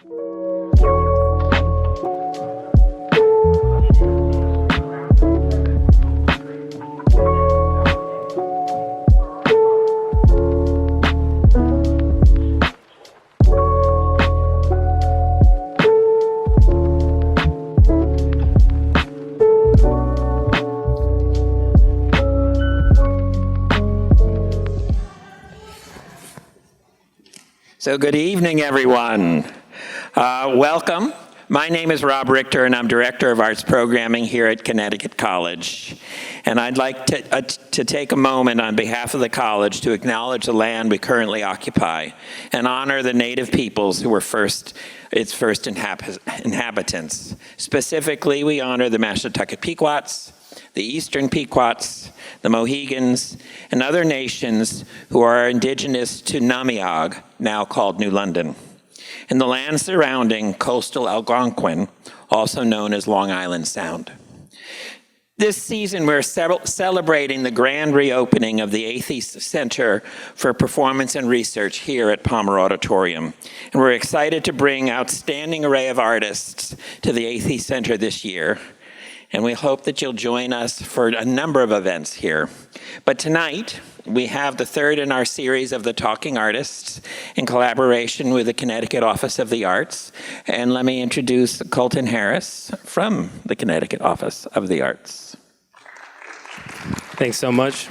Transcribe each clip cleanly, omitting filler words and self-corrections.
So good evening, everyone. Welcome. My name is Rob Richter, and I'm Director of Arts Programming here at Connecticut College. And I'd like to take a moment on behalf of the college to acknowledge the land we currently occupy and honor the native peoples who were its first inhabitants. Specifically, we honor the Mashantucket Pequots, the Eastern Pequots, the Mohegans, and other nations who are indigenous to Namiag, now called New London, and the land surrounding coastal Algonquin, also known as Long Island Sound. This season, we're celebrating the grand reopening of the AITHY Center for Performance and Research here at Palmer Auditorium. And we're excited to bring outstanding array of artists to the AITHY Center this year. And we hope that you'll join us for a number of events here. But tonight, we have the third in our series of the Talking Artists in collaboration with the Connecticut Office of the Arts. And let me introduce Colton Harris from the Connecticut Office of the Arts. Thanks so much.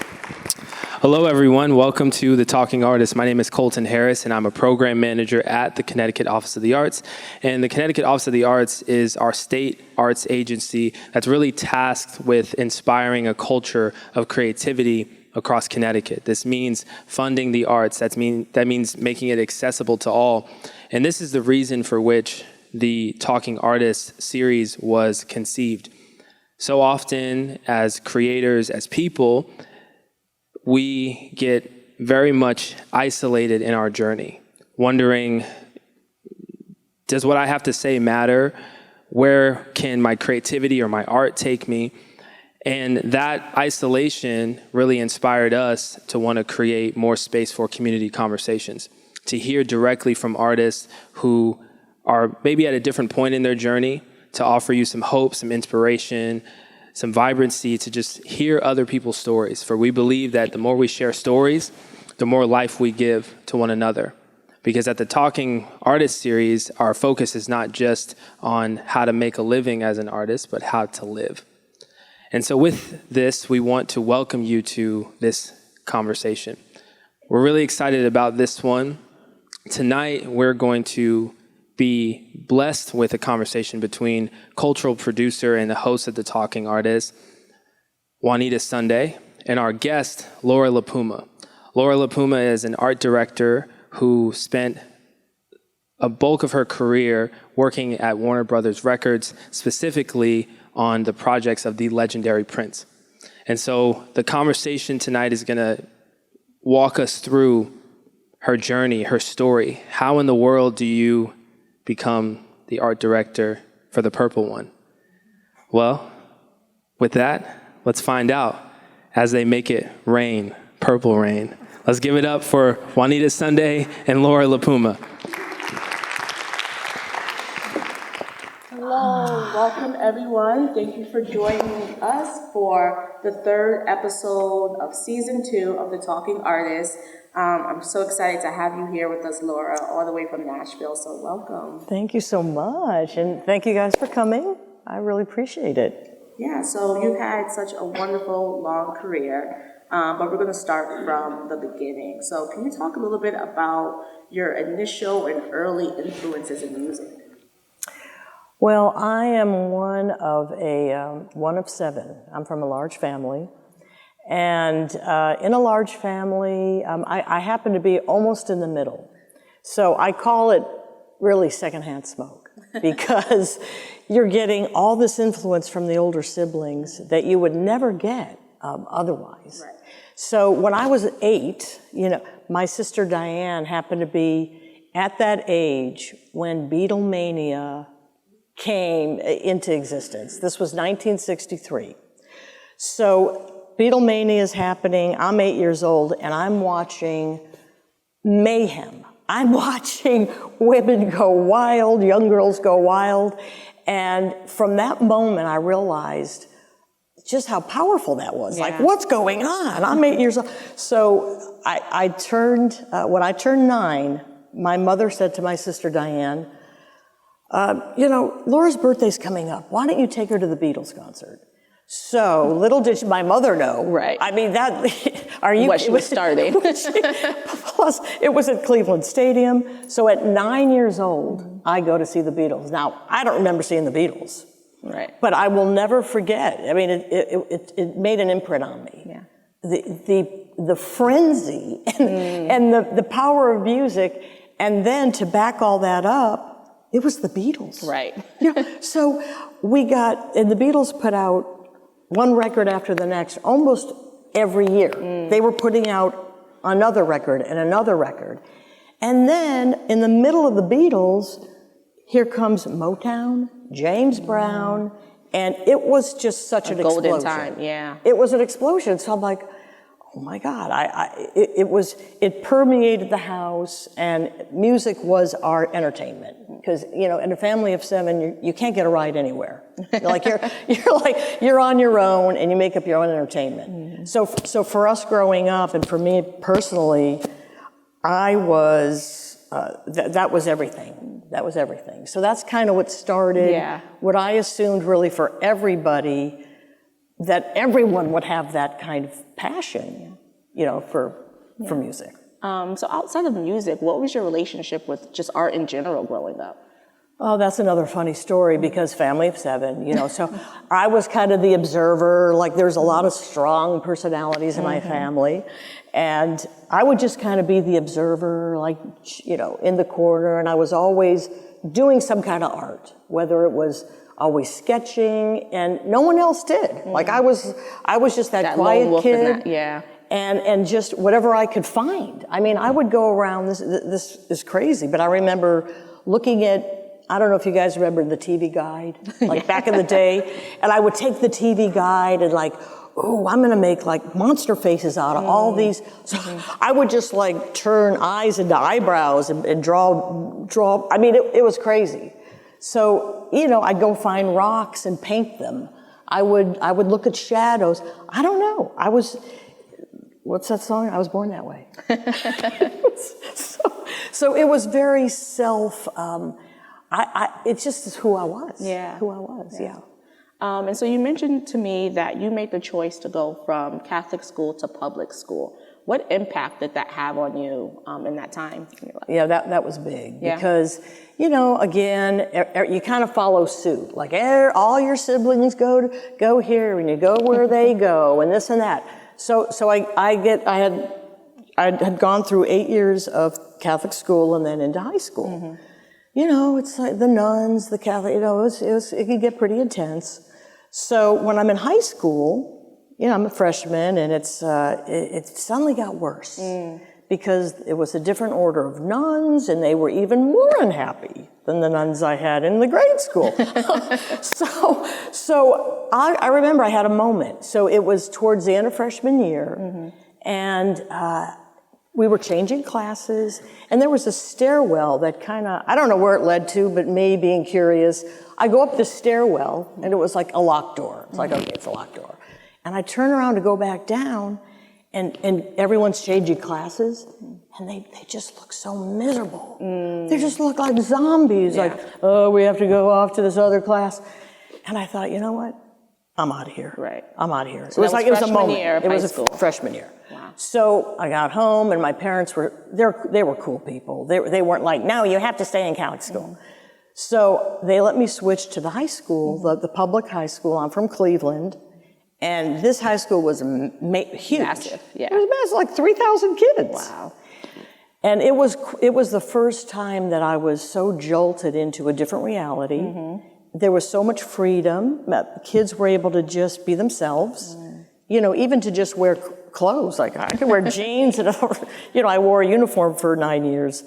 Hello, everyone. Welcome to The Talking Artists. My name is Colton Harris, and I'm a program manager at the Connecticut Office of the Arts. And the Connecticut Office of the Arts is our state arts agency that's really tasked with inspiring a culture of creativity across Connecticut. This means funding the arts. That means making it accessible to all. And this is the reason for which the Talking Artists series was conceived. So often, as creators, as people, we get very much isolated in our journey, wondering, does what I have to say matter? Where can my creativity or my art take me? And that isolation really inspired us to want to create more space for community conversations, to hear directly from artists who are maybe at a different point in their journey, to offer you some hope, some inspiration, some vibrancy, to just hear other people's stories. For we believe that the more we share stories, the more life we give to one another. Because at the Talking Artist series, our focus is not just on how to make a living as an artist, but how to live. And so with this, we want to welcome you to this conversation. We're really excited about this one. Tonight, we're going to be blessed with a conversation between cultural producer and the host of The Talking Artists, Juanita Sunday, and our guest, Laura LiPuma. Laura LiPuma is an art director who spent a bulk of her career working at Warner Brothers Records, specifically on the projects of the legendary Prince. And so the conversation tonight is going to walk us through her journey, her story. How in the world do you become the art director for the Purple One? Well, with that, let's find out as they make it rain, Purple Rain. Let's give it up for Juanita Sunday and Laura LiPuma. Hello, welcome everyone. Thank you for joining us for the third episode of season 2 of The Talking Artists. I'm so excited to have you here with us, Laura, all the way from Nashville, so welcome. Thank you so much, and thank you guys for coming. I really appreciate it. Yeah, so you've had such a wonderful, long career, but we're going to start from the beginning. So can you talk a little bit about your initial and early influences in music? Well, I am one of 7. I'm from a large family. And in a large family, I happen to be almost in the middle. So I call it really secondhand smoke because you're getting all this influence from the older siblings that you would never get otherwise. Right. So when I was 8, my sister Diane happened to be at that age when Beatlemania came into existence. This was 1963. So Beatlemania is happening. I'm 8 years old, and I'm watching mayhem I'm watching women go wild, young girls go wild. And from that moment, I realized just how powerful that was. Yeah. Like, what's going on? I'm 8 years old. So when I turned 9, my mother said to my sister Diane, Laura's birthday's coming up. Why don't you take her to the Beatles concert? So little did my mother know. Right. I mean, what she was starting. Plus, it was at Cleveland Stadium. So at 9 years old, I go to see the Beatles. Now, I don't remember seeing the Beatles. Right. But I will never forget. I mean, it made an imprint on me. Yeah. The frenzy and the power of music, and then to back all that up, it was the Beatles. Right. So and the Beatles put out one record after the next almost every year. They were putting out another record and another record. And then in the middle of the Beatles, here comes Motown, James Brown, and it was just such an golden explosion. time, yeah. It was an explosion. So I'm like, oh my God, it permeated the house, and music was our entertainment. Because, in a family of 7, you can't get a ride anywhere. You're on your own, and you make up your own entertainment. So for us growing up, and for me personally, I was, that was everything. That was everything. So that's kind of what started, what I assumed really for everybody, that everyone would have that kind of passion, for music. So outside of music, what was your relationship with just art in general growing up? Oh, that's another funny story, because family of 7, so I was kind of the observer. Like, there's a lot of strong personalities in my family, and I would just kind of be the observer, like, in the corner, and I was always doing some kind of art, whether it was always sketching, and no one else did. Like, I was just that quiet kid. And just whatever I could find. I mean, I would go around, this is crazy, but I remember looking at, I don't know if you guys remember the TV Guide, like back in the day, and I would take the TV Guide and like, oh, I'm gonna make like monster faces out of all these. So I would just like turn eyes into eyebrows and draw, I mean, it was crazy. So, I'd go find rocks and paint them. I would look at shadows. I don't know, what's that song? I was born that way. So it was very it just is who I was. Who I was, And so you mentioned to me that you made the choice to go from Catholic school to public school. What impact did that have on you in that time? Yeah, that was big. Because, again, you kind of follow suit. Like, all your siblings go here, and you go where they go, and this and that. So I had gone through 8 years of Catholic school and then into high school. It's like the nuns, the Catholic, it could get pretty intense. So when I'm in high school, I'm a freshman, and it suddenly got worse because it was a different order of nuns, and they were even more unhappy than the nuns I had in the grade school. So I remember I had a moment. So it was towards the end of freshman year, and we were changing classes, and there was a stairwell that kind of, I don't know where it led to, but me being curious, I go up the stairwell, and it was like a locked door. It's like, okay, it's a locked door. And I turn around to go back down, and everyone's changing classes, and they just look so miserable. They just look like zombies, like, oh, we have to go off to this other class. And I thought, you know what? I'm out of here. Right. I'm out of here. So it was a moment. It was a freshman year. Wow. So I got home, and my parents they were cool people. They weren't like, no, you have to stay in Catholic school. So they let me switch to the high school, the public high school. I'm from Cleveland, and this high school was huge. Massive, It was massive, like 3,000 kids. Wow. And it was the first time that I was so jolted into a different reality. There was so much freedom. Kids were able to just be themselves. Even to just wear clothes. Like, I could wear jeans, and I wore a uniform for 9 years.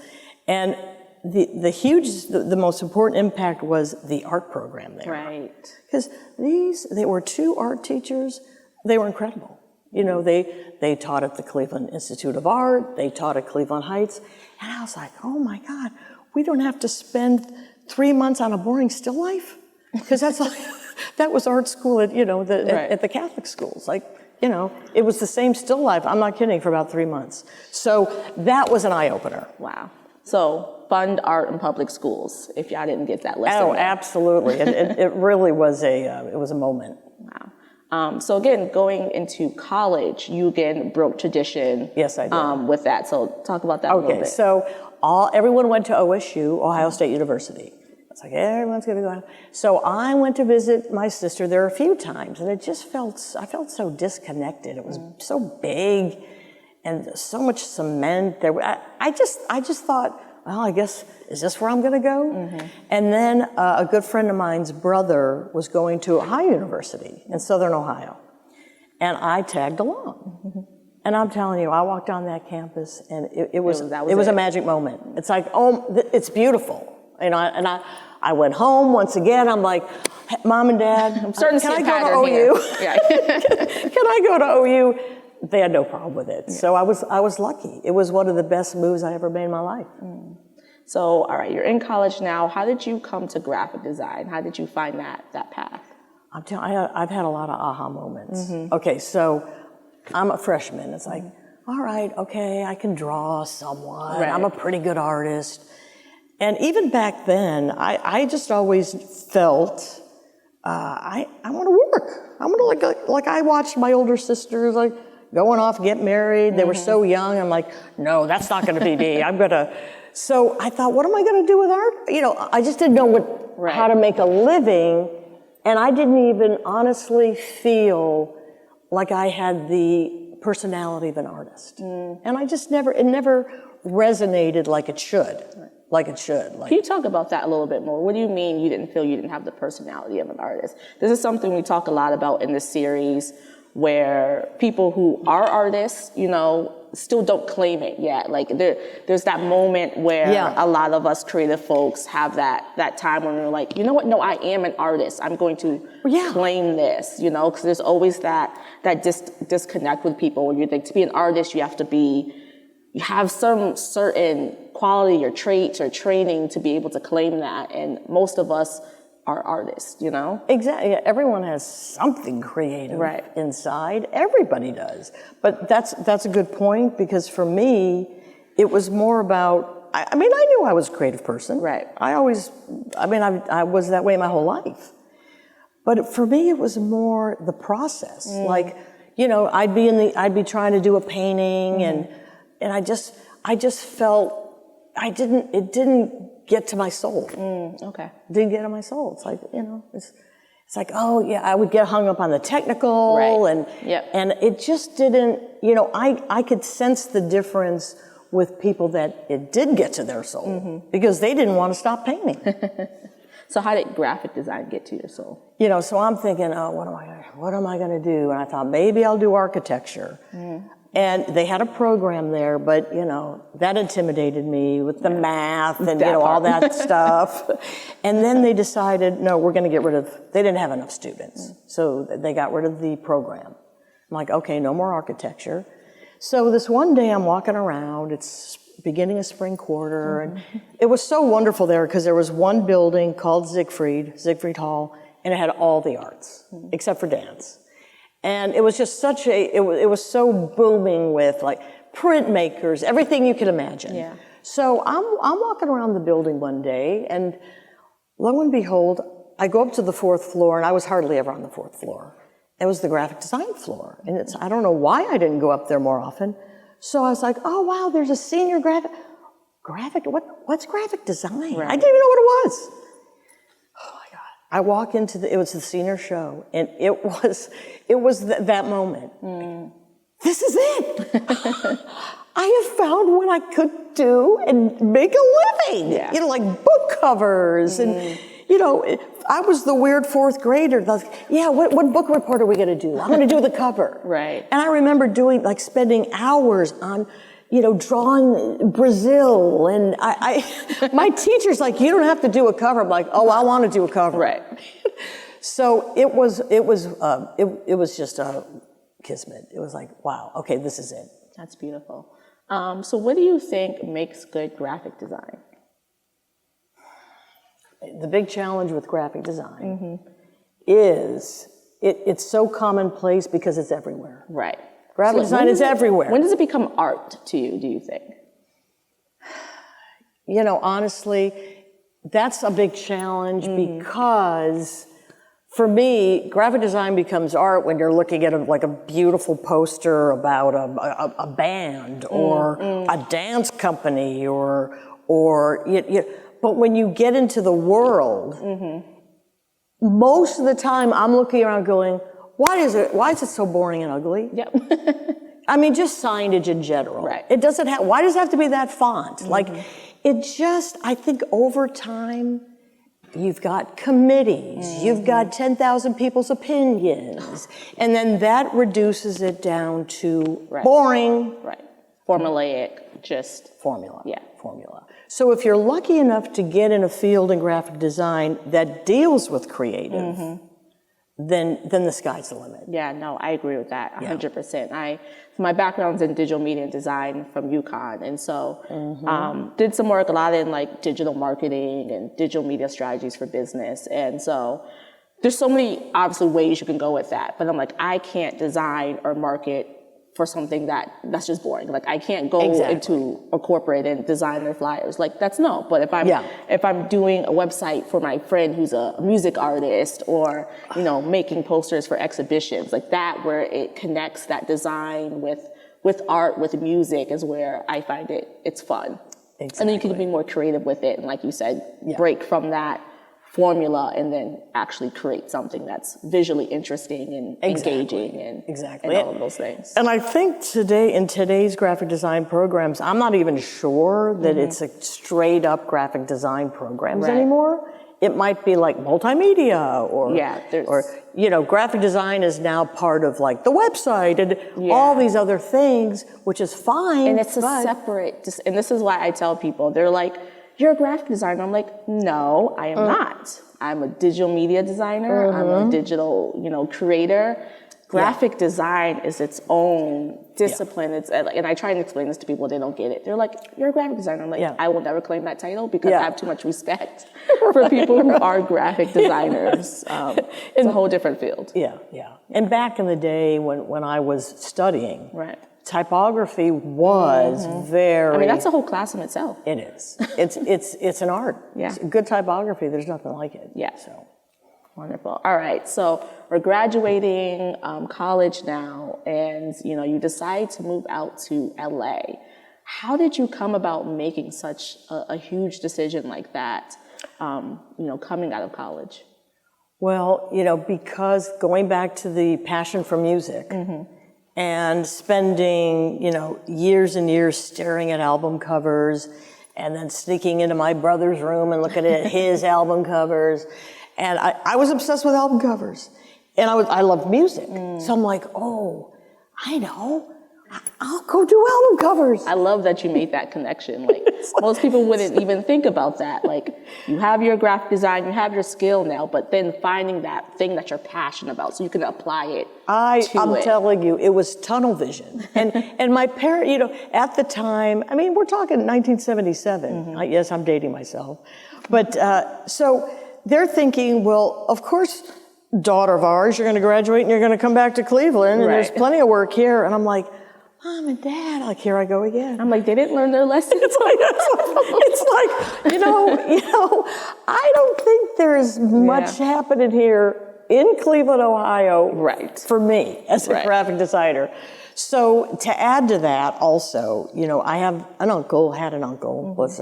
And the most important impact was the art program there. Right. Because they were 2 art teachers. They were incredible. You know, they taught at the Cleveland Institute of Art, they taught at Cleveland Heights, and I was like, oh my God, we don't have to spend 3 months on a boring still life? Because that's like, that was art school at, you know, at the Catholic schools. Like, you know, it was the same still life, I'm not kidding, for about 3 months. So that was an eye-opener. Wow. So fund art in public schools, if y'all didn't get that lesson. Oh, absolutely. It really was it was a moment. Wow. So again, going into college, you again broke tradition. Yes, I did. With that. So talk about that a little bit. Okay, so everyone went to OSU, Ohio State University. It's like, everyone's going to go. So I went to visit my sister there a few times, and I felt so disconnected. It was so big and so much cement. I just thought, well, I guess, is this where I'm going to go? Mm-hmm. And then a good friend of mine's brother was going to Ohio University in Southern Ohio, and I tagged along. Mm-hmm. And I'm telling you, I walked on that campus, and it was a magic moment. It's like, oh, it's beautiful. You know, and I went home once again. I'm like, hey, Mom and Dad, I'm starting to see a can I pattern go to OU? Yeah. Can I go to OU? They had no problem with it. Yeah. So I was lucky. It was one of the best moves I ever made in my life. Mm. So, all right, you're in college now. How did you come to graphic design? How did you find that path? I'm telling you, I've had a lot of aha moments. Mm-hmm. Okay, so I'm a freshman. It's like, all right, okay, I can draw somewhat. Right. I'm a pretty good artist. And even back then, I just always felt, I want to work. I want to like I watched my older sisters like going off, get married. They were so young. I'm like, no, that's not going to be me. So I thought, what am I going to do with art? You know, I just didn't know how to make a living. And I didn't even honestly feel like I had the personality of an artist. And it never resonated like it should. Can you talk about that a little bit more? What do you mean you didn't feel you didn't have the personality of an artist? This is something we talk a lot about in this series, where people who are artists, you know, still don't claim it yet. Like there's that moment where a lot of us creative folks have that time when we're like, you know what? No, I am an artist. I'm going to claim this, you know, because there's always that disconnect with people when you think to be an artist, you have some certain quality or traits or training to be able to claim that. And most of us are artists, you know? Exactly. Everyone has something creative inside. Everybody does. But that's a good point, because for me, it was more about, I mean, I knew I was a creative person. Right. I was that way my whole life. But for me, it was more the process. Like, you know, I'd be trying to do a painting, and I just felt it didn't get to my soul. Okay. Didn't get to my soul. It's like, you know, it's like, oh yeah, I would get hung up on the technical, and it just didn't, you know, I could sense the difference with people that it did get to their soul, because they didn't want to stop painting. So how did graphic design get to your soul? You know, so I'm thinking, oh, what am I going to do? And I thought, maybe I'll do architecture. And they had a program there, but, you know, that intimidated me with the math and, you know, all that stuff. And then they decided, no, we're going to get rid of, they didn't have enough students. So they got rid of the program. I'm like, okay, no more architecture. So this one day I'm walking around, it's beginning of spring quarter, and it was so wonderful there because there was one building called Siegfried Hall, and it had all the arts, except for dance. And it was just it was so booming with like printmakers, everything you could imagine. Yeah. So I'm walking around the building one day, and lo and behold, I go up to the 4th floor, and I was hardly ever on the 4th floor. It was the graphic design floor, and I don't know why I didn't go up there more often. So I was like, oh wow, there's a senior graphic, what's graphic design? Right. I didn't even know what it was. I walk into it was the senior show, and it was that moment. This is it. I have found what I could do and make a living. Yeah. You know, like book covers, and you know, I was the weird 4th grader. Like, yeah, what book report are we going to do? I'm going to do the cover. Right. And I remember spending hours on, you know, drawing Brazil, and my teacher's like, you don't have to do a cover. I'm like, oh, I want to do a cover. Right. So it was just kismet. It was like, wow, okay, this is it. That's beautiful. So what do you think makes good graphic design? The big challenge with graphic design is it's so commonplace because it's everywhere. Right. Graphic design is everywhere. When does it become art to you, do you think? You know, honestly, that's a big challenge because for me, graphic design becomes art when you're looking at like a beautiful poster about a band or a dance company or but when you get into the world, most of the time I'm looking around going, why is it so boring and ugly? Yep. I mean, just signage in general. Right. It doesn't have, why does it have to be that font? Like, it just, I think over time, you've got committees, you've got 10,000 people's opinions, and then that reduces it down to boring. Right. Formulaic, just. Formula. Yeah. Formula. So if you're lucky enough to get in a field in graphic design that deals with creative, then the sky's the limit. Yeah, no, I agree with that 100%. My background's in digital media and design from UConn, and so did some work a lot in like digital marketing and digital media strategies for business. And so there's so many obviously ways you can go with that, but I'm like, I can't design or market for something that's just boring. Like I can't go into a corporate and design their flyers. Like that's no. But if I'm doing a website for my friend who's a music artist, or making posters for exhibitions, like that where it connects that design with art, with music, is where I find it's fun. Exactly. And then you can be more creative with it, and like you said, break from that formula and then actually create something that's visually interesting and engaging and all of those things. And I think in today's graphic design programs, I'm not even sure that it's a straight up graphic design programs anymore. It might be like multimedia or graphic design is now part of like the website and all these other things, which is fine. And it's and this is why I tell people, they're like, you're a graphic designer. I'm like, no, I am not. I'm a digital media designer. I'm a digital, creator. Graphic design is its own discipline. It's and I try and explain this to people, they don't get it. They're like, you're a graphic designer. I'm like, I will never claim that title because I have too much respect for people who are graphic designers. It's a whole different field. Yeah. And back in the day when I was studying, typography was very. I mean, that's a whole class in itself. It is. It's an art. Yeah. Good typography. There's nothing like it. Yeah. So wonderful. All right. So we're graduating college now, and you decide to move out to LA. How did you come about making such a huge decision like that? Coming out of college. Well, because going back to the passion for music. And spending, years and years staring at album covers and then sneaking into my brother's room and looking at his album covers. And I was obsessed with album covers. And I loved music. So I'm like, oh, I know. I'll go do album covers. I love that you made that connection. Like most people wouldn't even think about that. Like you have your graphic design, you have your skill now, but then finding that thing that you're passionate about so you can apply it. I'm telling you, it was tunnel vision. And my parent, at the time, I mean, we're talking 1977. Yes, I'm dating myself. But so they're thinking, well, of course, daughter of ours, you're going to graduate and you're going to come back to Cleveland and there's plenty of work here. And I'm like, Mom and Dad, like, here I go again. I'm like, they didn't learn their lesson. It's like, I don't think there's much happening here in Cleveland, Ohio, for me as a graphic designer. So to add to that also, I have an uncle, was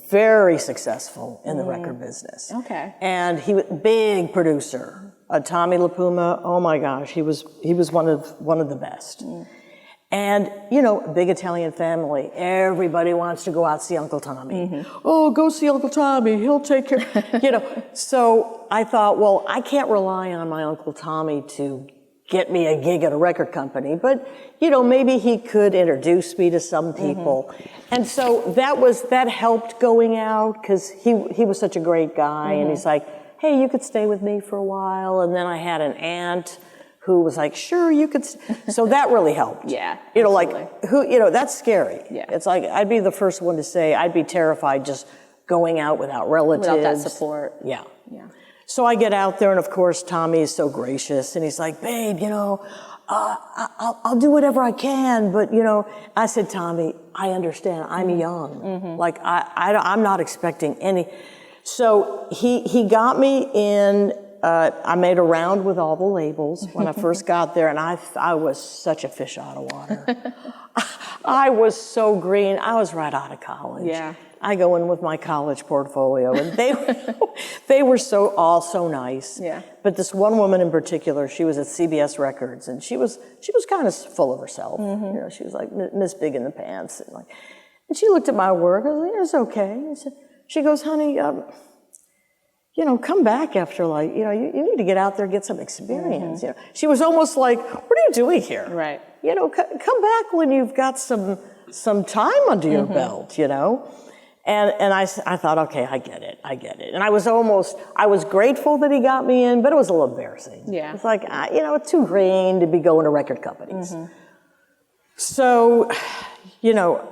very successful in the record business. Okay. And he was a big producer. Tommy LiPuma, oh my gosh, he was one of the best. And, big Italian family. Everybody wants to go out see Uncle Tommy. Oh, go see Uncle Tommy. He'll take care. So I thought, well, I can't rely on my Uncle Tommy to get me a gig at a record company, but, maybe he could introduce me to some people. And so that helped going out because he was such a great guy. And he's like, hey, you could stay with me for a while. And then I had an aunt who was like, sure, you could. So that really helped. Yeah, You know, absolutely. like, that's scary. Yeah. It's like, I'd be the first one to say, I'd be terrified just going out without relatives. Without that support. Yeah. Yeah. So I get out there, and of course, Tommy is so gracious, and he's like, babe, you know, I'll do whatever I can, but, you know, I said, Tommy, I understand, I'm young. Like, I'm not expecting any. So he got me in, I made a round with all the labels when I first got there, and I was such a fish out of water. I was so green. I was right out of college. Yeah. I go in with my college portfolio, and they were all so nice. Yeah. But this one woman in particular, she was at CBS Records, and she was kind of full of herself. You know, she was like Miss Big in the Pants, and she looked at my work. I was like, it's okay. She goes, honey, you know, come back after, like, you know, you need to get out there, get some experience. You know, she was almost like, what are you doing here? Right. You know, come back when you've got some time under your belt. You know. And I thought, okay, I get it. And I was grateful that he got me in, but it was a little embarrassing. Yeah. It's like, you know, too green to be going to record companies. So, you know,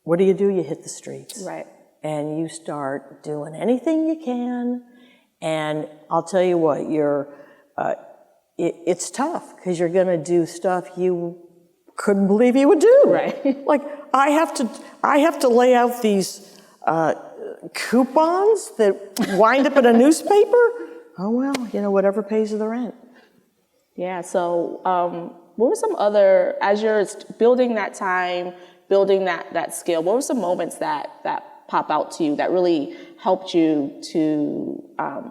what do? You hit the streets. Right. And you start doing anything you can. And I'll tell you what, it's tough, because you're going to do stuff you couldn't believe you would do. Right. Like, I have to lay out these coupons that wind up in a newspaper. Oh, well, you know, whatever pays the rent. Yeah, so what were some other, as you're building that time, building that skill, what were some moments that pop out to you that really helped you to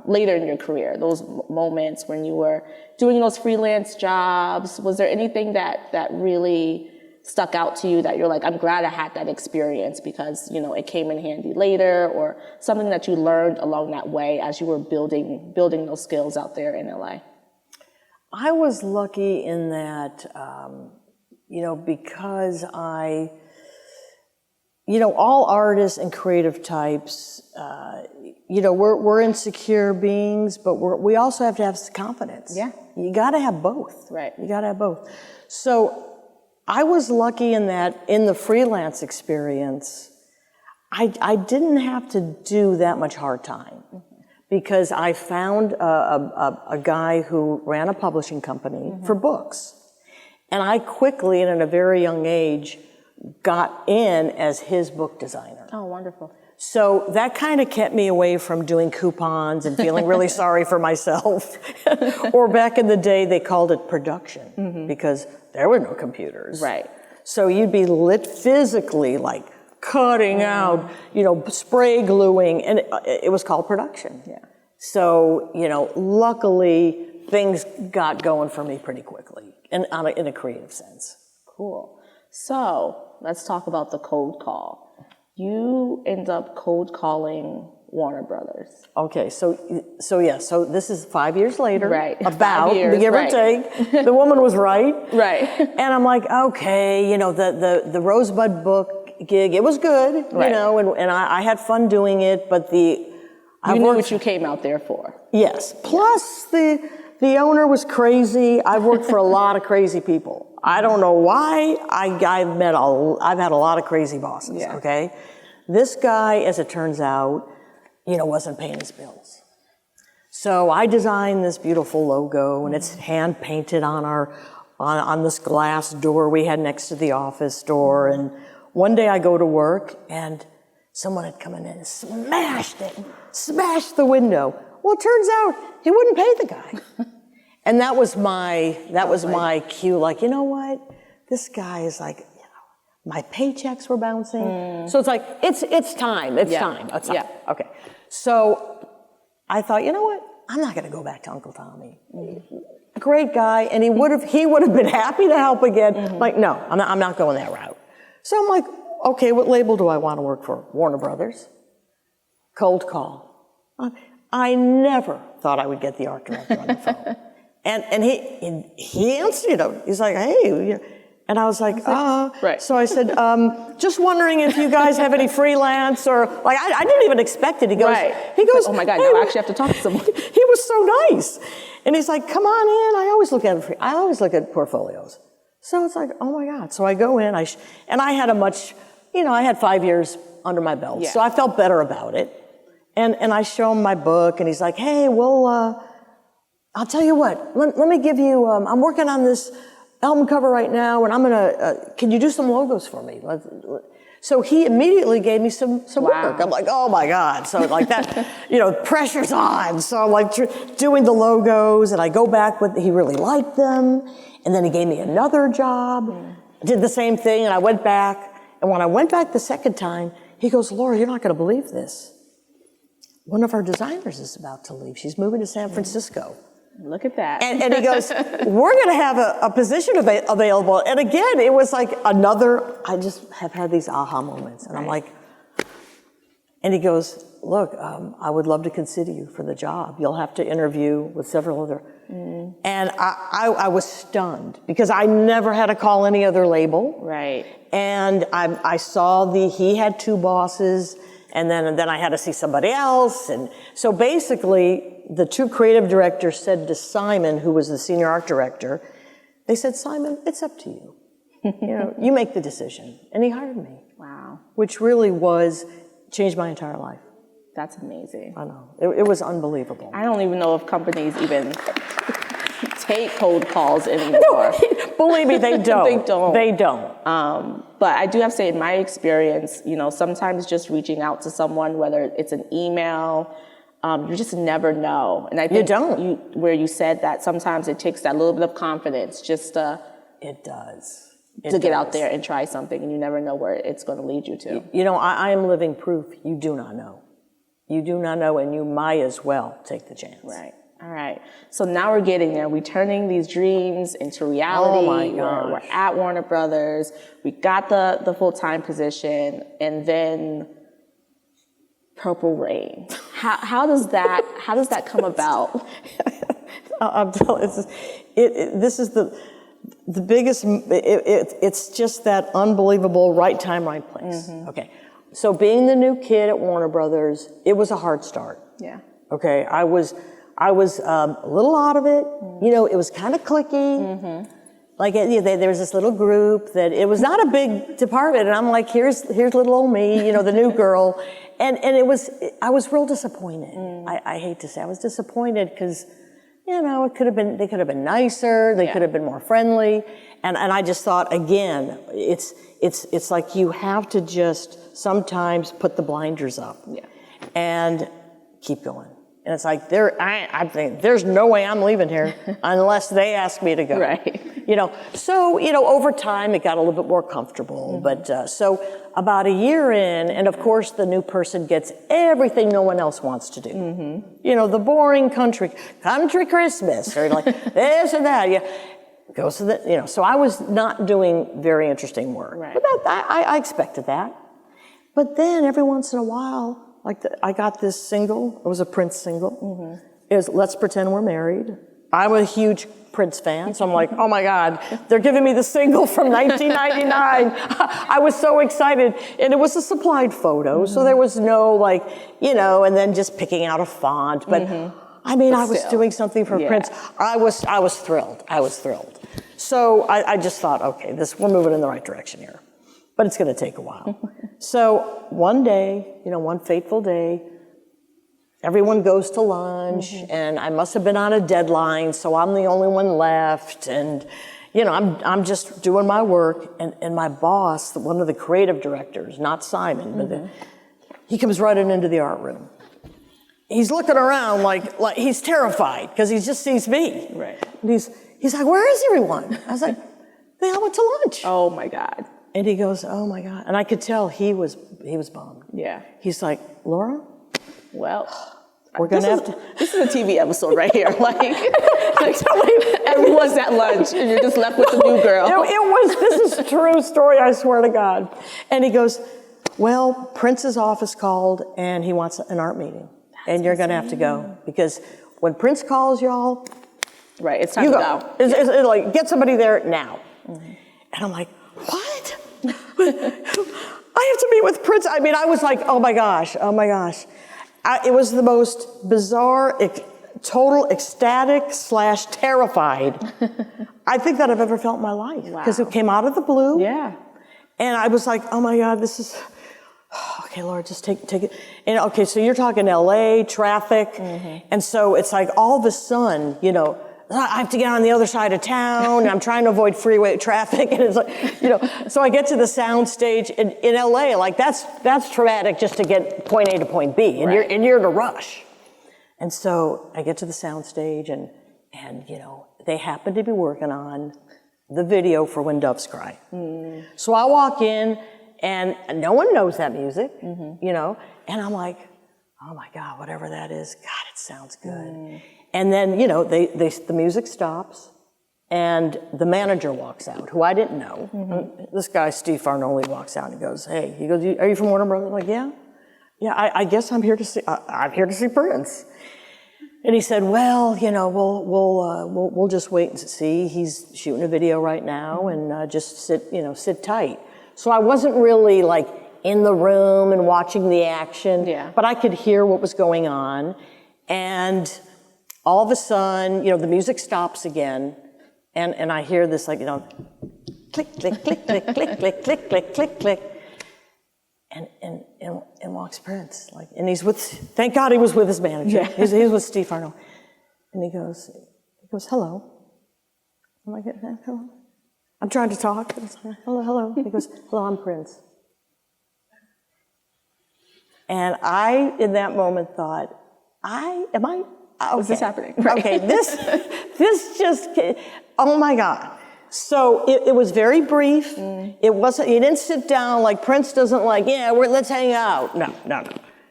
later in your career, those moments when you were doing those freelance jobs? Was there anything that really stuck out to you that you're like, I'm glad I had that experience because, you know, it came in handy later, or something that you learned along that way as you were building those skills out there in LA? I was lucky in that, you know, because you know, all artists and creative types, you know, we're insecure beings, but we also have to have confidence. Yeah. You got to have both. Right. You got to have both. So I was lucky in that in the freelance experience, I didn't have to do that much hard time, because I found a guy who ran a publishing company for books. And I quickly, and at a very young age, got in as his book designer. Oh, wonderful. So that kind of kept me away from doing coupons and feeling really sorry for myself. Or back in the day, they called it production, because there were no computers. Right. So you'd be lit physically, like cutting out, you know, spray gluing, and it was called production. Yeah. So, you know, luckily things got going for me pretty quickly, and in a creative sense. Cool. So let's talk about the cold call. You end up cold calling Warner Brothers. Okay, so this is 5 years later. Right. About, 5 years, give or right. take. The woman was right. Right. And I'm like, okay, you know, the Rosebud book gig, it was good, Right. you know, and I had fun doing it, but You knew what you came out there for. Yes. Plus, the owner was crazy. I've worked for a lot of crazy people. I don't know why. I've had a lot of crazy bosses. Yeah. Okay. This guy, as it turns out, you know, wasn't paying his bills. So I designed this beautiful logo, and it's hand painted on this glass door we had next to the office door. And one day I go to work, and someone had come in and smashed the window. Well, it turns out he wouldn't pay the guy. And that was my cue, like, you know what? This guy is like, you know, my paychecks were bouncing. So it's like, it's time. It's time. Yeah. Okay. So I thought, you know what? I'm not going to go back to Uncle Tommy. Great guy, and he would have been happy to help again. Like, no, I'm not going that route. So I'm like, okay, what label do I want to work for? Warner Brothers. Cold call. I never thought I would get the art director on the phone. And he answered, you know, he's like, hey, you know, and I was like, Right. So I said, just wondering if you guys have any freelance, or like, I didn't even expect it. He goes, Right. he goes, oh my God, hey, now I actually have to talk to someone. He was so nice. And he's like, come on in. I always look at portfolios. So it's like, oh my God. So I go in, and I had I had 5 years under my belt. Yeah. So I felt better about it. And I show him my book, and he's like, hey, well, I'll tell you what, let me give you, I'm working on this album cover right now, and I'm gonna, can you do some logos for me? So he immediately gave me some work. I'm like, oh my God. So like that, pressure's on. So I'm like doing the logos, and I go back he really liked them. And then he gave me another job, did the same thing, and I went back. And when I went back the second time, he goes, Laura, you're not gonna believe this. One of our designers is about to leave. She's moving to San Francisco. Look at that. And he goes, we're going to have a position available. And again, it was like I just have had these aha moments. And I'm like, and he goes, look, I would love to consider you for the job. You'll have to interview with several other. And I was stunned because I never had to call any other label. Right. And I saw he had two bosses. And then I had to see somebody else. And so basically, the two creative directors said to Simon, who was the senior art director, they said, Simon, it's up to you. You make the decision. And he hired me. Wow. Which really changed my entire life. That's amazing. I know. It was unbelievable. I don't even know if companies even take cold calls anymore. No, believe me, they don't. They don't. They don't. But I do have to say, in my experience, sometimes just reaching out to someone, whether it's an email, you just never know. And I think where you said that sometimes it takes that little bit of confidence just to get out there and try something, and you never know where it's going to lead you to. I am living proof. You do not know. You do not know, and you might as well take the chance. Right. All right. So now we're getting there. We're turning these dreams into reality. Oh my gosh. We're at Warner Brothers. We got the full-time position, and then Purple Rain. How does that come about? I'm telling you, this is the biggest. It's just that unbelievable right time, right place. Okay. So being the new kid at Warner Brothers, it was a hard start. Yeah. Okay. I was a little out of it. It was kind of cliquey. Like there was this little group that it was not a big department, and I'm like, here's little old me, the new girl, and I was real disappointed. I hate to say I was disappointed because they could have been nicer, they could have been more friendly, and I just thought again, it's like you have to just sometimes put the blinders up, and keep going. And it's like I think there's no way I'm leaving here unless they ask me to go. Right. So over time it got a little bit more comfortable. But so about a year in, and of course the new person gets everything no one else wants to do. The boring country Christmas, or like this or that. Goes to the So I was not doing very interesting work. Right. But I expected that. But then every once in a while. I got this single. It was a Prince single. It was Let's Pretend We're Married. I'm a huge Prince fan, so I'm like, oh my God, they're giving me the single from 1999. I was so excited. And it was a supplied photo, so there was no and then just picking out a font. But I was doing something for Prince. I was thrilled. So I just thought, okay, we're moving in the right direction here. But it's going to take a while. So one day, one fateful day, everyone goes to lunch, and I must have been on a deadline, so I'm the only one left, and I'm just doing my work, and my boss, one of the creative directors, not Simon, but he comes running into the art room. He's looking around like he's terrified because he just sees me. Right. And he's like, "Where is everyone?" I was like, "They all went to lunch." Oh my God. And he goes, "Oh my God!" And I could tell he was bummed. Yeah. He's like, "Laura, well, we're gonna have to." This is a TV episode right here. Everyone's at lunch, and you're just left with the new girl. This is a true story. I swear to God. And he goes, "Well, Prince's office called, and he wants an art meeting, and you're gonna have to go because when Prince calls y'all, right? It's time to go. It's like get somebody there now." And I'm like, "What? I have to meet with Prince." I was like, oh my gosh. It was the most bizarre total ecstatic / terrified I think that I've ever felt in my life. Because it came out of the blue. Yeah. And I was like, oh my God, this is, okay, Laura, just take it. And okay, so you're talking LA, traffic. And so it's like all of a sudden, you know, I have to get on the other side of town, and I'm trying to avoid freeway traffic, and it's like, you know, so I get to the sound stage in LA, like that's traumatic just to get point A to point B, and you're in a rush. And so I get to the sound stage, and you know, they happen to be working on the video for When Doves Cry. So I walk in, and no one knows that music, you know, and I'm like, oh my God, whatever that is, God, it sounds good. And then, you know, the music stops, and the manager walks out, who I didn't know. This guy, Steve Farnolli, walks out and he goes, hey, he goes, are you from Warner Brothers? I'm like, yeah. Yeah, I guess I'm here to see Prince. And he said, well, you know, we'll just wait and see. He's shooting a video right now, and just sit tight. So I wasn't really like in the room and watching the action, but I could hear what was going on. And all of a sudden, you know, the music stops again, and I hear this, like, you know, click, click, click, click, click, click, click, click, click, click, and walks Prince, like, and he's with, thank God he was with his manager. He's with Steve Arnold, and he goes, hello. I'm like, hello. I'm trying to talk. Hello. He goes, hello, I'm Prince. And I, in that moment, thought, okay. Is this happening? Okay, this just, oh my God. So it was very brief. It wasn't, he didn't sit down like Prince doesn't like, let's hang out. No.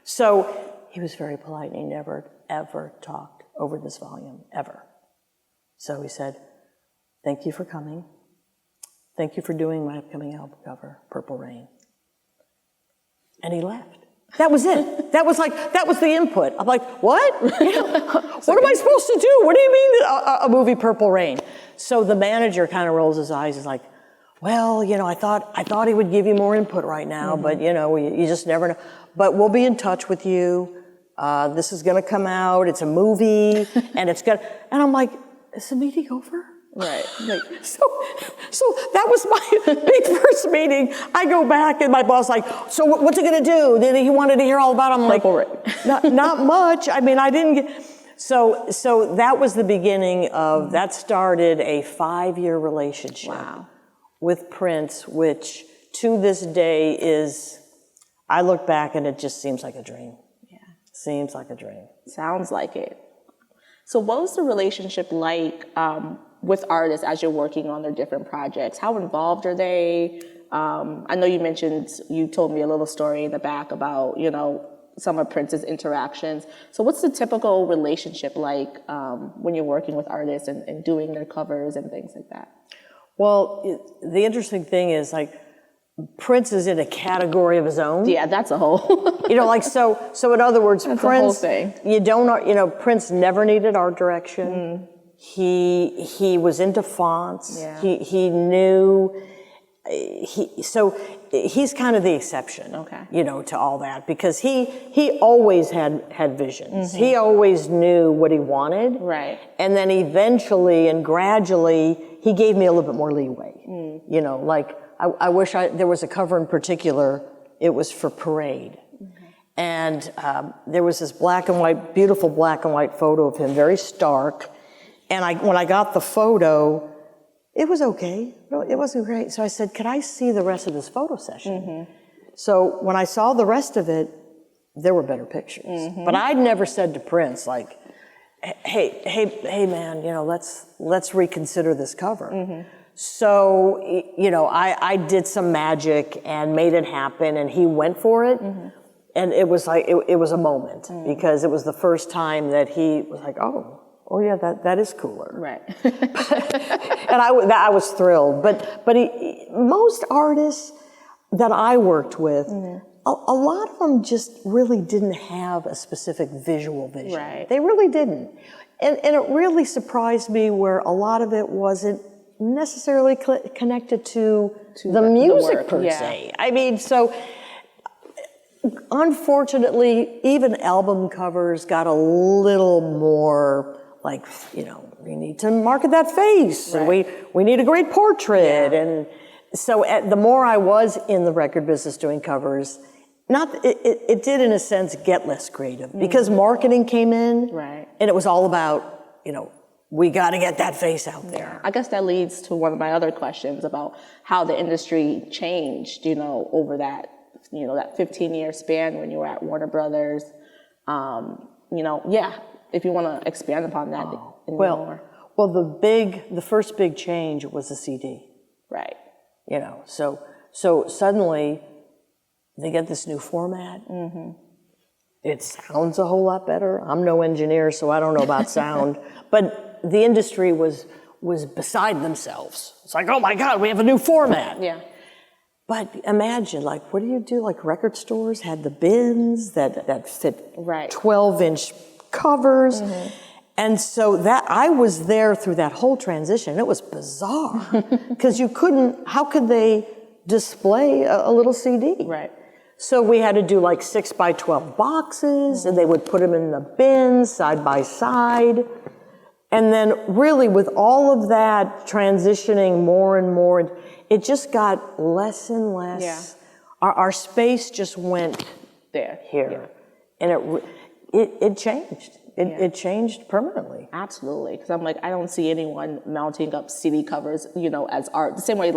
So he was very polite, and he never, ever talked over this volume, ever. So he said, thank you for coming. Thank you for doing my upcoming album cover, Purple Rain. And he left. That was it. That was the input. I'm like, what? You know, what am I supposed to do? What do you mean a movie Purple Rain? So the manager kind of rolls his eyes. He's like, well, you know, I thought he would give you more input right now, but you know, you just never know. But we'll be in touch with you. This is going to come out. It's a movie, and and I'm like, is the meeting over? Right. So that was my big first meeting. I go back, and my boss like, so what's it going to do? Then he wanted to hear all about it. I'm Purple like, not much. I mean, I didn't get. So that was the beginning of, that started a 5-year relationship with Prince, which to this day is, I look back and it just seems like a dream. Yeah. Seems like a dream. Sounds like it. So what was the relationship like with artists as you're working on their different projects? How involved are they? I know you told me a little story in the back about, you know, some of Prince's interactions. So what's the typical relationship like when you're working with artists and doing their covers and things like that? Well, the interesting thing is, like, Prince is in a category of his own. Yeah, that's a whole. You know, like, so in other words, that's Prince, a whole thing. Prince never needed art direction. He was into fonts. Yeah. He knew. So he's kind of the exception, you know, to all that, because he always had visions. He always knew what he wanted. Right. And then eventually and gradually, he gave me a little bit more leeway. You know, like, I wish there was a cover in particular. It was for Parade. And there was this beautiful black and white photo of him, very stark. And when I got the photo, it was okay. It wasn't great. So I said, could I see the rest of this photo session? So when I saw the rest of it, there were better pictures. But I'd never said to Prince, like, hey man, you know, let's reconsider this cover. So, you know, I did some magic and made it happen, and he went for it. And it was like, it was a moment, because it was the first time that he was like, oh yeah, that is cooler. Right. And I was thrilled. But most artists that I worked with, a lot of them just really didn't have a specific visual vision. Right. They really didn't. And it really surprised me where a lot of it wasn't necessarily connected to the music per se. I mean, so unfortunately, even album covers got a little more like, we need to market that face, and we need a great portrait. And so the more I was in the record business doing covers, it did in a sense get less creative because marketing came in, and it was all about, we got to get that face out there. I guess that leads to one of my other questions about how the industry changed, over that, that 15-year span when you were at Warner Brothers. If you want to expand upon that more. Well, the first big change was the CD. Right. So suddenly they get this new format. It sounds a whole lot better. I'm no engineer, so I don't know about sound, but the industry was beside themselves. It's like, oh my God, we have a new format. Yeah. But imagine, what do you do? Record stores had the bins that fit 12-inch covers. And so I was there through that whole transition. It was bizarre because how could they display a little CD? Right. So we had to do 6x12 boxes, and they would put them in the bins side by side. And then really with all of that transitioning more and more, it just got less and less. Yeah. Our space just went here. And it changed. It changed permanently. Absolutely, because I'm I don't see anyone mounting up CD covers, as art. The same way,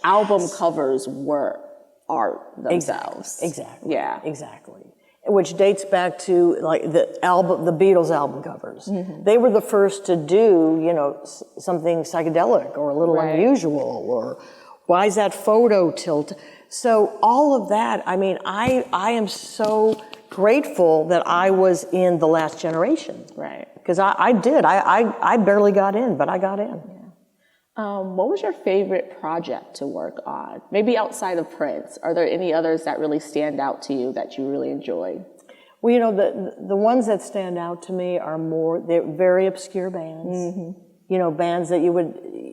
album covers were art themselves. Exactly. Yeah. Exactly. Which dates back to the Beatles album covers. They were the first to do, something psychedelic or a little unusual, or why is that photo tilt? So all of that, I am so grateful that I was in the last generation. Right. Because I did. I barely got in, but I got in. Yeah. What was your favorite project to work on? Maybe outside of Prince. Are there any others that really stand out to you that you really enjoyed? Well, the ones that stand out to me are they're very obscure bands. Bands that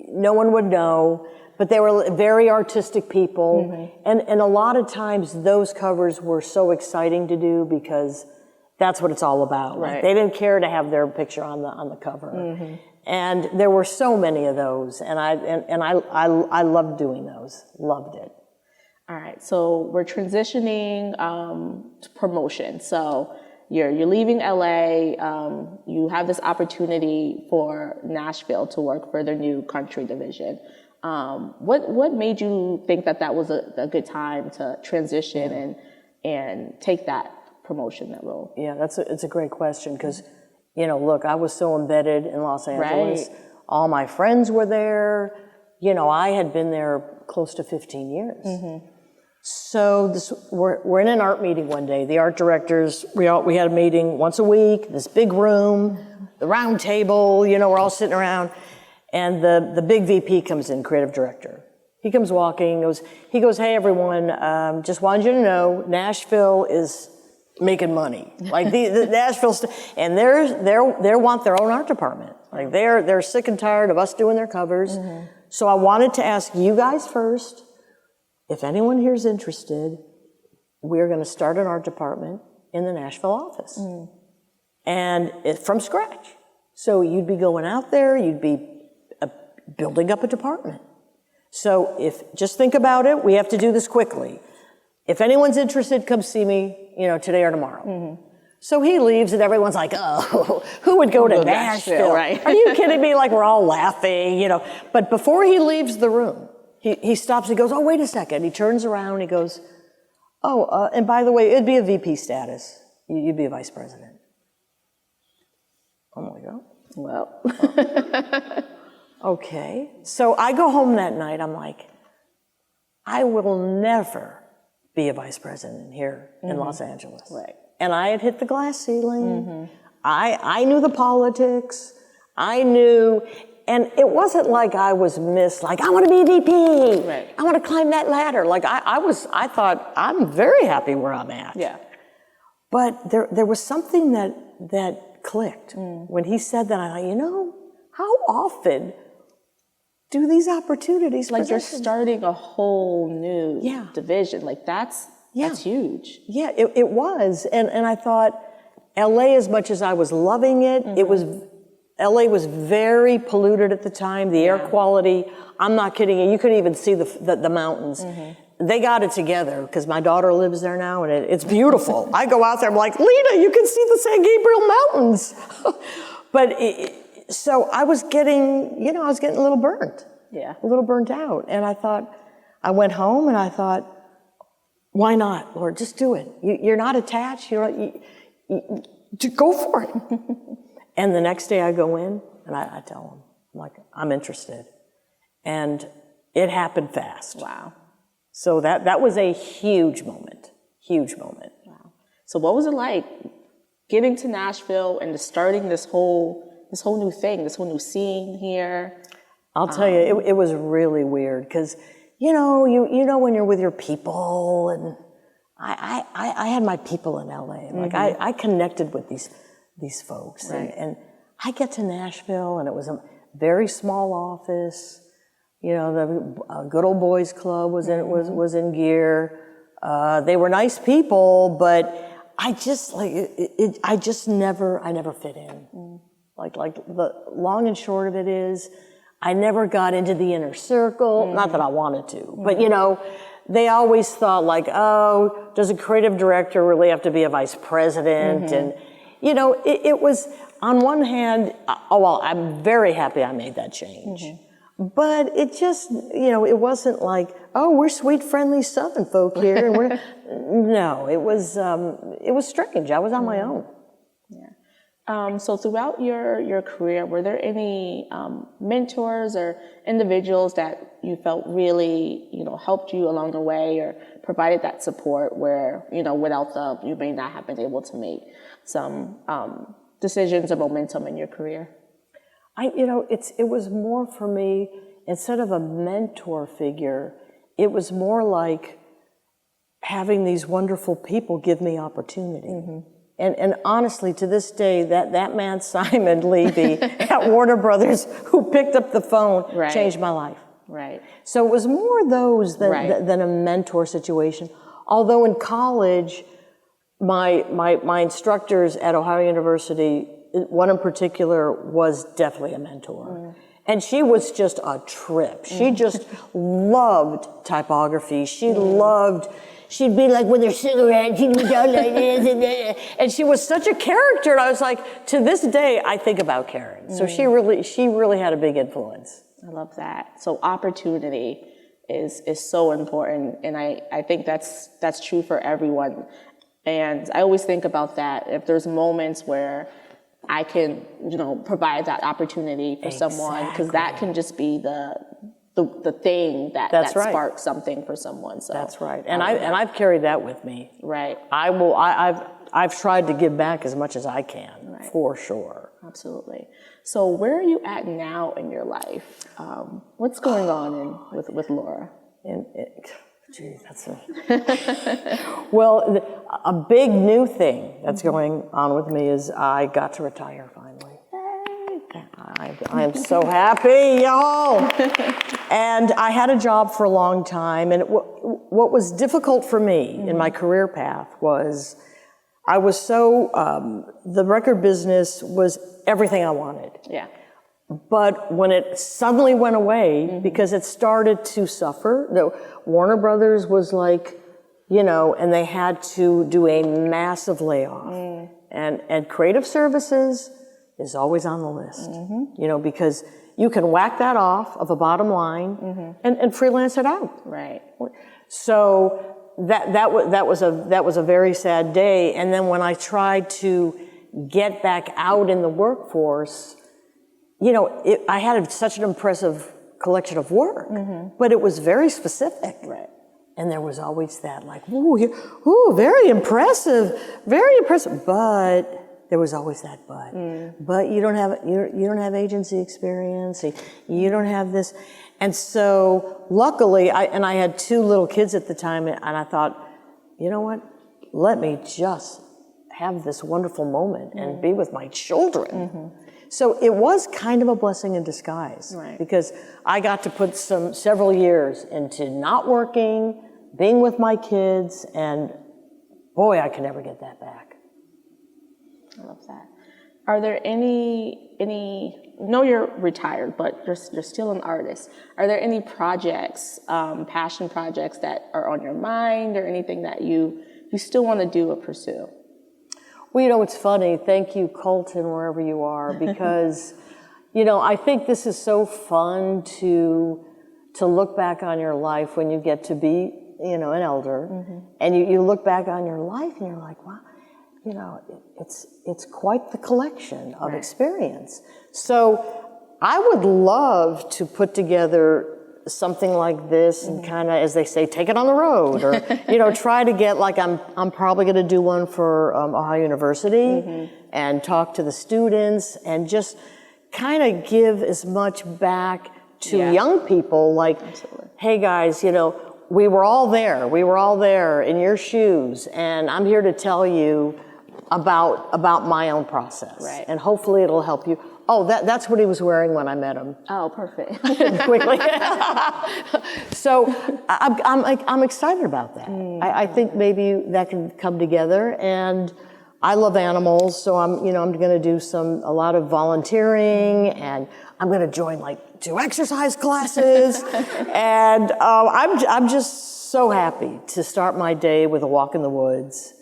no one would know, but they were very artistic people. And a lot of times those covers were so exciting to do because that's what it's all about. Right. They didn't care to have their picture on the cover. And there were so many of those, and I loved doing those. Loved it. All right, so we're transitioning to promotion. So you're leaving LA. You have this opportunity for Nashville to work for their new country division. What made you think that was a good time to transition and take that promotion, that role? Yeah, it's a great question because, look, I was so embedded in Los Angeles. Right. All my friends were there. I had been there close to 15 years. So we're in an art meeting one day. The art directors, we had a meeting once a week, this big room, the round table, we're all sitting around. And the big VP comes in, creative director. He comes walking, he goes, hey everyone, just wanted you to know, Nashville is making money. The Nashville, and they want their own art department. They're sick and tired of us doing their covers. So I wanted to ask you guys first, if anyone here is interested, we're going to start an art department in the Nashville office. And from scratch. So you'd be going out there, you'd be building up a department. So just think about it, we have to do this quickly. If anyone's interested, come see me, today or tomorrow. So he leaves and everyone's like, oh, who would go to Nashville? Right? Are you kidding me? We're all laughing, But before he leaves the room, he stops, he goes, oh, wait a second. He turns around, he goes, oh, and by the way, it'd be a VP status. You'd be a vice president. I'm like, oh. Well. Okay. So I go home that night, I'm like, I will never be a vice president here in Los Angeles. Right. And I had hit the glass ceiling. I knew the politics. I knew, and it wasn't like I was I want to be a VP. Right. I want to climb that ladder. I thought, I'm very happy where I'm at. Yeah. But there was something that clicked. When he said that, I thought, how often do these opportunities you're starting a whole new division. That's That's huge. Yeah, it was. And I thought, LA, as much as I was loving it, LA was very polluted at the time. The air quality, I'm not kidding you, you couldn't even see the mountains. They got it together because my daughter lives there now, and it's beautiful. I go out there, I'm like, Lena, you can see the San Gabriel Mountains. But so I was getting, a little burnt. Yeah. A little burnt out. And I went home and I thought, why not, Lord? Just do it. You're not attached. Go for it. And the next day I go in and I tell him, I'm like, I'm interested. And it happened fast. Wow. So that was a huge moment. Huge moment. Wow. So what was it like getting to Nashville and starting this whole new thing, this whole new scene here? I'll tell you, it was really weird because, you know when you're with your people, and I had my people in LA. Like I connected with these folks, Right. and I get to Nashville, and it was a very small office. The Good Old Boys Club was in gear. They were nice people, but I never fit in. Like the long and short of it is, I never got into the inner circle. Not that I wanted to, but they always thought like, oh, does a creative director really have to be a vice president? And it was, on one hand, I'm very happy I made that change. But it just, it wasn't like, oh, we're sweet, friendly Southern folk here, and no, it was strange. I was on my own. Yeah. So throughout your career, were there any mentors or individuals that you felt really, helped you along the way or provided that support where, without them, you may not have been able to make some decisions or momentum in your career? It was more for me, instead of a mentor figure, it was more like having these wonderful people give me opportunity. And honestly, to this day, that man, Simon Levy at Warner Brothers, who picked up the phone, Right. changed my life. Right. So it was more those than, Right. than a mentor situation. Although in college, my instructors at Ohio University, one in particular was definitely a mentor. And she was just a trip. She just loved typography. She'd be like with her cigarette, she'd be down like this, and she was such a character. And I was like, to this day, I think about Karen. So she really had a big influence. I love that. So opportunity is so important, and I think that's true for everyone. And I always think about that. If there's moments where I can, provide that opportunity for someone, because that can just be the thing that right. sparks something for someone. So That's right. And I've carried that with me. Right. I've tried to give back as much as I can, for sure. Absolutely. So where are you at now in your life? What's going on with Laura? Gee, that's well, a big new thing that's going on with me is I got to retire finally. I am so happy, y'all. And I had a job for a long time, and what was difficult for me in my career path was I was so, the record business was everything I wanted. Yeah. But when it suddenly went away, because it started to suffer, Warner Brothers was like, and they had to do a massive layoff. And creative services is always on the list, because you can whack that off of a bottom line and freelance it out. Right. So that was a very sad day. And then when I tried to get back out in the workforce, I had such an impressive collection of work, but it was very specific. Right. And there was always that, like, ooh, very impressive, but there was always that but. But you don't have agency experience. You don't have this, and so luckily, I had 2 little kids at the time, and I thought, you know what? Let me just have this wonderful moment and be with my children. So it was kind of a blessing in disguise, Right. because I got to put several years into not working, being with my kids, and boy, I can never get that back. I love that. Are there any, no, you're retired, but you're still an artist. Are there any projects, passion projects that are on your mind, or anything that you still want to do or pursue? Well, you know, it's funny. Thank you, Colton, wherever you are, because, you know, I think this is so fun to look back on your life when you get to be, you know, an elder, and you look back on your life and you're like, wow, you know, it's quite the collection of experience. So I would love to put together something like this and kind of, as they say, take it on the road, or, you know, try to get, like, I'm probably going to do one for Ohio University and talk to the students and just kind of give as much back to young people, like, hey guys, you know, we were all there in your shoes, and I'm here to tell you about my own process. Right. And hopefully it'll help you. Oh, that's what he was wearing when I met him. Oh, perfect. Quickly. So I'm excited about that. I think maybe that can come together, and I love animals, so I'm going to do a lot of volunteering, and I'm going to join like 2 exercise classes, and I'm just so happy to start my day with a walk in the woods,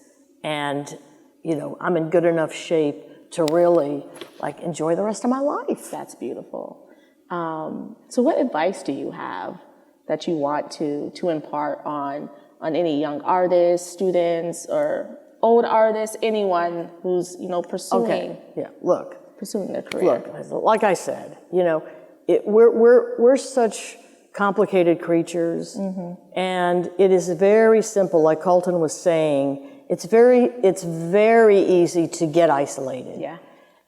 and you know, I'm in good enough shape to really like enjoy the rest of my life. That's beautiful. So what advice do you have that you want to impart on any young artists, students, or old artists, anyone who's, you know, pursuing their career? Look, like I said, you know, we're such complicated creatures, and it is very simple, like Colton was saying. It's very easy to get isolated. Yeah.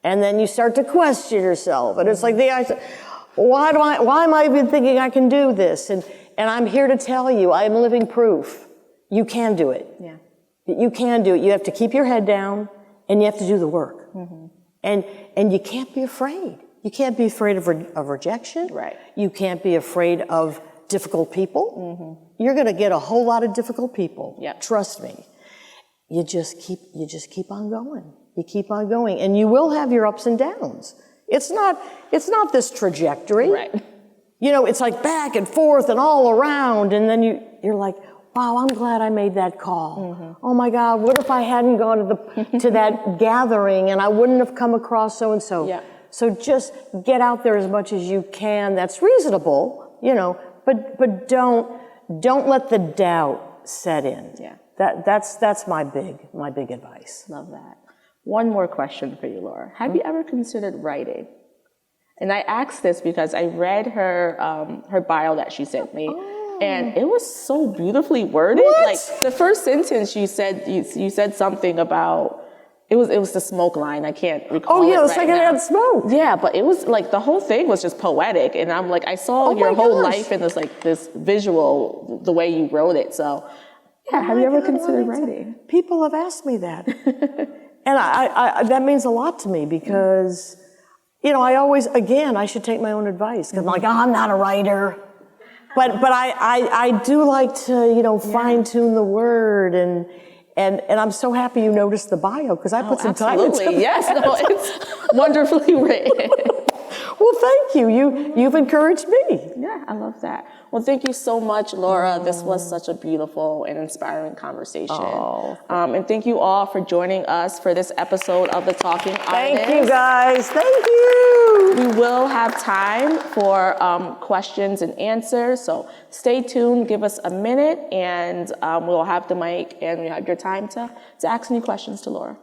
And then you start to question yourself, and it's like why am I even thinking I can do this? And I'm here to tell you, I'm living proof. You can do it. Yeah. You can do it. You have to keep your head down, and you have to do the work. And you can't be afraid. You can't be afraid of rejection. Right. You can't be afraid of difficult people. You're going to get a whole lot of difficult people. Yeah. Trust me. You just keep on going. You keep on going, and you will have your ups and downs. It's not this trajectory. Right. You know, it's like back and forth and all around, and then you're like, wow, I'm glad I made that call. Oh my God, what if I hadn't gone to that gathering and I wouldn't have come across so and so? Yeah. So just get out there as much as you can. That's reasonable, you know, but don't let the doubt set in. Yeah. That's my big advice. Love that. One more question for you, Laura. Have you ever considered writing? And I asked this because I read her bio that she sent me, and it was so beautifully worded. What? Like the first sentence you said something about it was the smoke line. I can't recall. Oh yeah, the secondhand smoke. Yeah, but it was like the whole thing was just poetic, and I'm like, I saw your whole life in this visual, the way you wrote it. So. Yeah, have you ever considered writing? People have asked me that. And I that means a lot to me because, you know, I should take my own advice. Because I'm like, I'm not a writer. But I do like to, you know, fine tune the word, and I'm so happy you noticed the bio because I put some time into it. Yes, no, it's wonderfully written. Well, thank you. You've encouraged me. Yeah, I love that. Well, thank you so much, Laura. This was such a beautiful and inspiring conversation. And thank you all for joining us for this episode of The Talking Artist. Thank you, guys. Thank you. We will have time for questions and answers, so stay tuned. Give us a minute, and we'll have the mic, and you have your time to ask any questions to Laura.